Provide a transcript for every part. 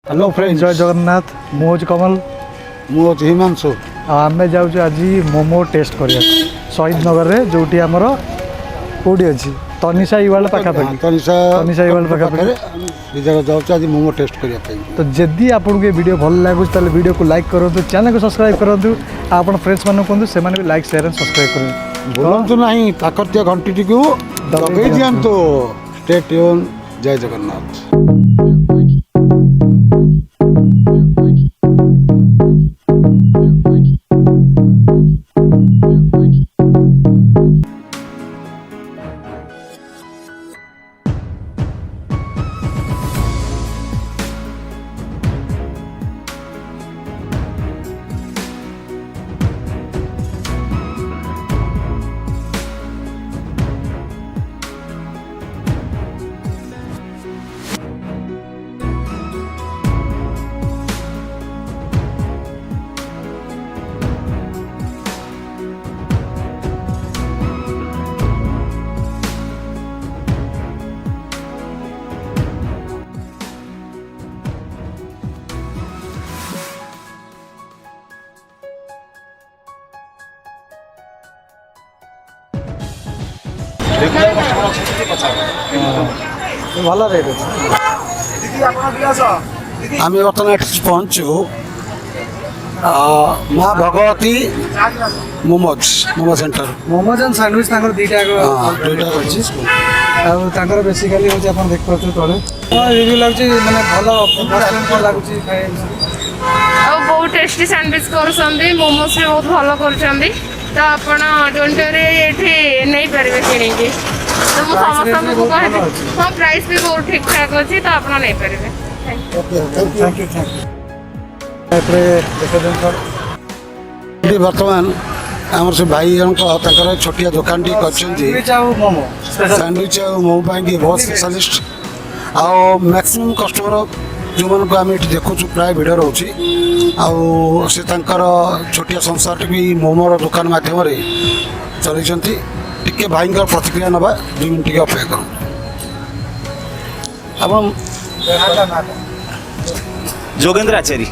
Hello friends जय जगन्नाथ मुझे कमल मुझे हिमांशु आम जाऊँ आज मोमो टेस्ट करिया शहीद नगर में जो आमर कौटी अच्छी तनिषा इवाल पाखापाखि तनिषा इवाल पाखापाखि जाऊँ आज मोमो टेस्ट करने तो जदि आपको ये वीडियो भल लगुच तो वीडियो को लाइक करूँ चैनल को सब्सक्राइब करूँ आप फ्रेंड्स मान कहूँ से भी लाइक शेयर एंड सब्सक्राइब करूँ भूलु ना पाखर घंटी को दबे दिंतु स्टे ट्यून जय जगन्नाथ। भल रेट आम बर्तमान पहुँचु माँ Bhagwati momos momo centre momos and sandwich दुईटा अच्छी बेसिकली हूँ आप देख पारे तले रिव्यू लगुच मैंने भल लगुच बहुत टेस्टी सैंडविच कर मोमोज भी बहुत भल कर तो आपण डोंटोरे ये नहीं पारे कि तो मुझे समस्त को कहे हाँ प्राइस भी बहुत ठीक ठाक अच्छी तो आप नहीं पारे। थैंक यू बर्तमान आम से भाई जन छोटिया दुकान टी सैंडविच और मोमो बहुत स्पेशलिस्ट आउ मैक्सिमम कस्टमर जो मन को आम ये देखु प्राय भिड़ रोचे से छोटिया संसार भी मोमोर दुकान मध्यम चलती टिके भाई प्रतिक्रिया नवा 2 मिनट टे अपेक्षा कर जोगेंद्र आचार्य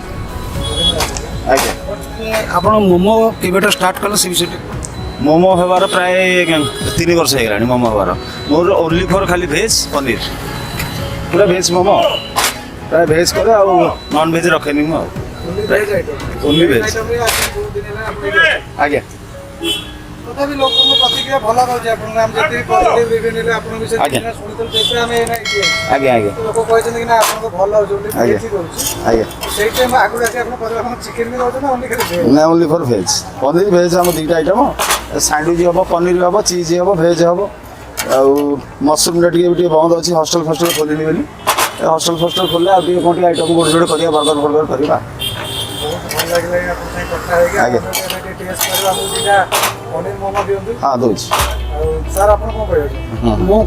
आप मोमो केवेटा स्टार्ट कले से विषय मोमो होबार प्राय 3 वर्ष हो मोमो होबार मोर ओनली फॉर खाली भेज पनीर पूरा भेज मोमो प्राय भेज करे आ नॉन भेज रखेनी ओनली भेज आज्ञा तथापि लोक प्रतिक्रिया भल रही है आज्ञा आज्ञा लोक कहते कि आपको भल चिकेन भी रोचे ना ओनली फॉर भेज पनीर भेज हम 2टा आइटम सैंडविच हम पनीर हम चीज हम भेज हम आउ मशरूम टे बंद अच्छी हॉस्टल फस्टल खोलनी बोली हॉस्टल फस्टल खोले आ कौन आइटम गोटे जोड़े करिया बर्गर फर्गर करवा हाँ दूँ सर आप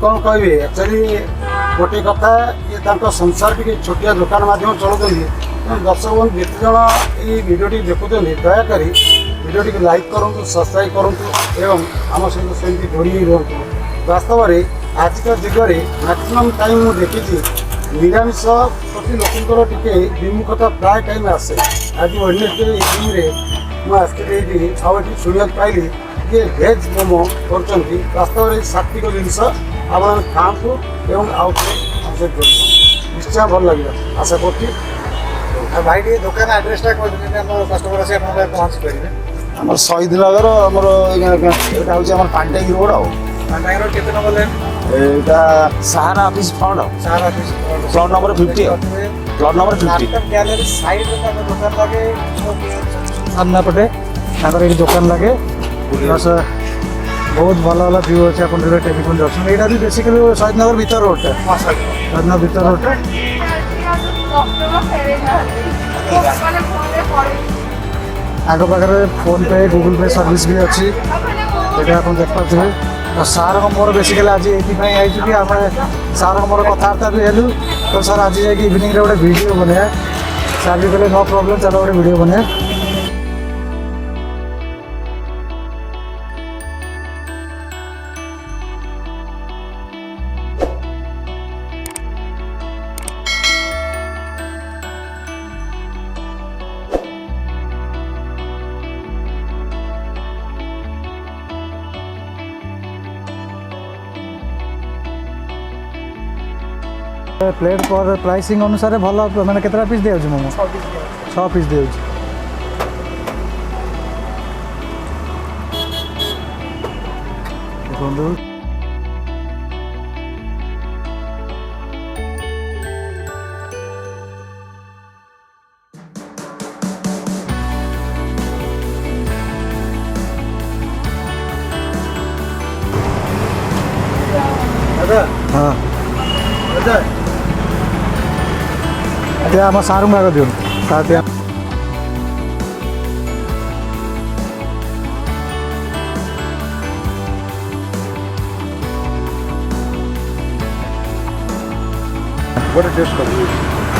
कौन कहि एक्चुअली गोटे कथा ये संसार टी छोटिया दुकान मध्यम चलाते दर्शक बंधु जिते जन ये भिडियो देखुं दयाकोरी भिडियो टी लाइक करूँ सब्सक्राइब करूँ एवं आम सहित सेमती जोड़ी रुहतु वास्तव में आजिका जुगर मैक्सीम टाइम मुझे देखी निरामिष प्रति लोकंर टे विमुखता प्राय टाइम आसे आज वेडनेसडे मुझे शुणा पाइली ये भेज मोमो कर वास्तव में सात्विक जिनस आप खाँतु एवं आउ निश्चय भल लगे आशा कर भाई टे दुकान एड्रेसटा कस्टमर आसी पहुँची पारे आम शहीद नगर आम पांडेगी रोड रोड केते number line Sahara office front Sahara office plot number 50 plot number 50 gallery side में दुकान लगे सामना पटे ये दुकान लगे प्लस बहुत भल भल व्यू अच्छे आप टेलीफोन दर्शन यहाँ भी बेसिकली शहीद नगर भीतर रोड शहीद नगर भीतर रोड आग पाखे फोन पे गूगल पे सर्विस भी अच्छी ये आप देख पारे तो सार मोर बेसिकली आज ये आई कि आम सार मोर कथबार्ता भी हेलु तो सर आज जाकि इवनिंग गोटे वीडियो बनाया सार भी कहले नो प्रॉब्लम चलो गोटे वीडियो बनाया। प्लेट पर प्राइसिंग अनुसार भल मैंने केतटा पीस दिया मोमो 6 पीस दिया देखो हाँ ते आम सारू आग दियो गोटे टेस्ट कर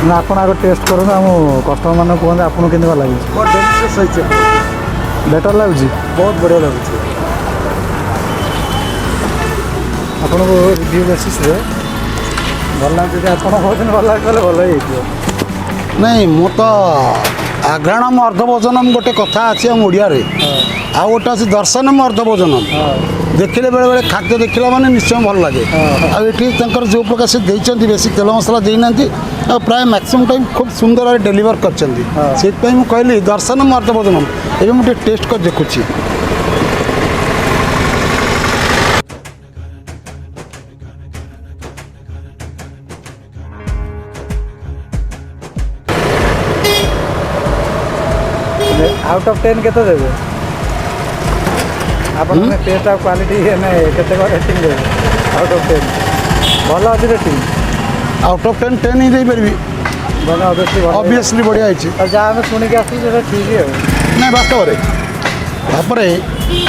ना आपण आग टेस्ट करूँ आम कस्टमर मान कहते आपको केमी भल लगे बेटर लगुच बहुत बढ़िया लगुच आपन को रिव्यू बेसिस रे भल लगे आप भल लगे भल ही नहीं मु तो आघ्राणम अर्धभोजनम गोटे कथा अच्छी हम ओडिया रे आ गोटे अच्छी दर्शनम अर्धभोजनम देखिले बेले बेले खाद्य देखला माने निश्चय भल लगे आ एठी तंकर जो प्रकार से देइचंती बेसी तेल मसला देइनांती आ प्राय मैक्सिमम टाइम खूब सुंदर भाव डेलीवर करचंती सेत पई मु कहली दर्शनम अर्धभोजनम एबे मु टेस्ट कर देखुची आउट ऑफ 10 केते देबे आपन ने टेस्ट और क्वालिटी ने केते को रेटिंग देबे आउट ऑफ 10 भल अछि रेटिंग आउट ऑफ 10 10 ही दे परबी बना ऑब्वियसली बढ़िया आइछि और जहाँ हमें शुणी के आसू से ठीक है ना वास्तव रे तापरे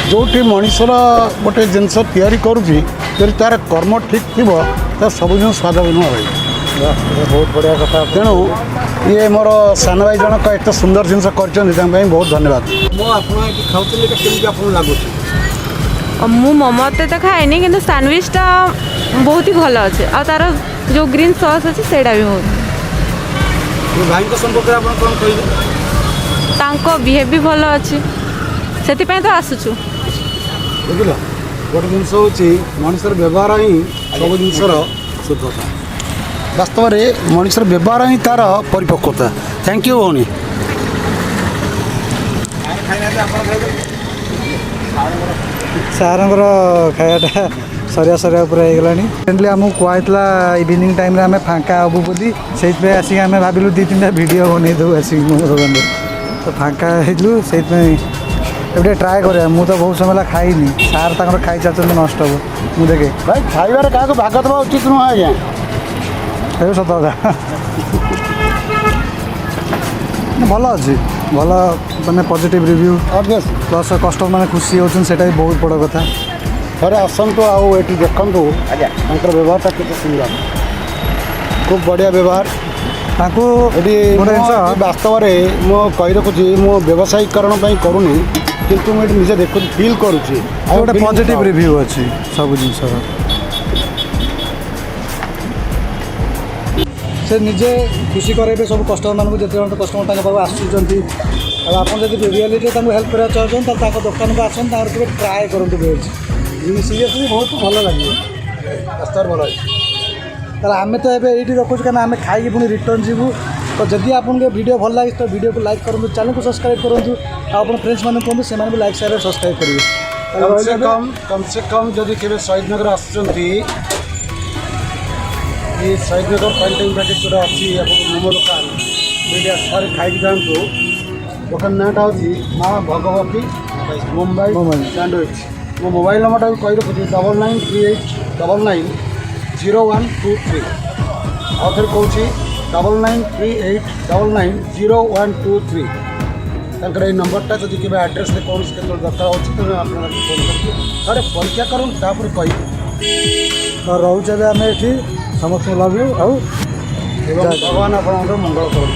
जोठी मनीषर गोटे जिनस तैयारी करुची जदि तार कर्म ठीक थी तो सब जिन स्वाद भिन्न भाई बहुत बढ़िया कथा तेणु ये मोर सान भाई जनक एत सुंदर जिनस कर बहुत धन्यवाद मु मोमो तो खाएनी कि सैंडविचटा बहुत ही भल अच्छे आ तार जो ग्रीन सॉस अच्छे से भी बहुत तांको बिहेव भी भल अच्छे से तो आसुचु बुझल गोटे जिनस हूँ मनीषर व्यवहार ही सब जिनसर शुद्धता वास्तव में मनीषर व्यवहार ही तार परिपक्वता थैंक यू भौणी सारंगर खायाटा सरिया सरिया पूरा होगला फ्रेंडली आमको कहला इवनिंग टाइम आम फाँका हबू बोली से आसिक आम भाविलु 2-3टा वीडियो बन दू आसिक मोमो दुकान तो फाँका होलु से एवटे ट्राए कर मु तो बहुत समय खाईनी सार तक खाई चाहते नष्ट हम मुझे देखे भाई खाइबार क्या भाग देवा उचित नुह आज्ञा ये सत कथा भल अच्छी भल मैंने positive review obvious plus customer मैंने खुशी होती से बहुत बड़ कथा थे आसतु आई देखु व्यवहार के सुंदर खूब बढ़िया व्यवहार वास्तव में मु कही रखुची मु व्यवसायीकरण करूनी किंतु मुझे निजे देखु फील करुँची गोटे पॉजिटिव रिव्यू अच्छी सब जिनस से निजे खुशी करे सब कस्टमर मानक जिते कस्टमर पाक आसुँच आप रियलिटी हेल्प करा चाहते दुकान को आसन ट्राए करूँ भेज सीरियसली बहुत भल लगे रास्तार भल तार आम तो ये रखुँ क्या आम खाई पुणी रिटर्न जीवु तो जदि आपको वीडियो भल लगे तो वीडियो को लाइक करूँ चैनल को सब्सक्राइब करूँ आप फ्रेंड्स मैंने कहते से लाइक शेयर सब्सक्राइब करेंगे कम से कम जदि के शहीद नगर आसुँच ये शहीद नगर पेंटिंग ब्रैकेट जो अच्छी मोमो दुकान ये सारे खाई जातु दुकान नाटा हूँ माँ भगवती मुंबई सैंडविच मो मोबाइल नंबर कही रखुच्छी 9938990123 आउ थे कौन 9938990123 तर ये नंबरटा जब कि एड्रेस कौन के दरकार हो फोन कर परीक्षा करूँ तापर कह रोचे आम ये समस्त लव यू आउ भगवान आप मंगल करूँ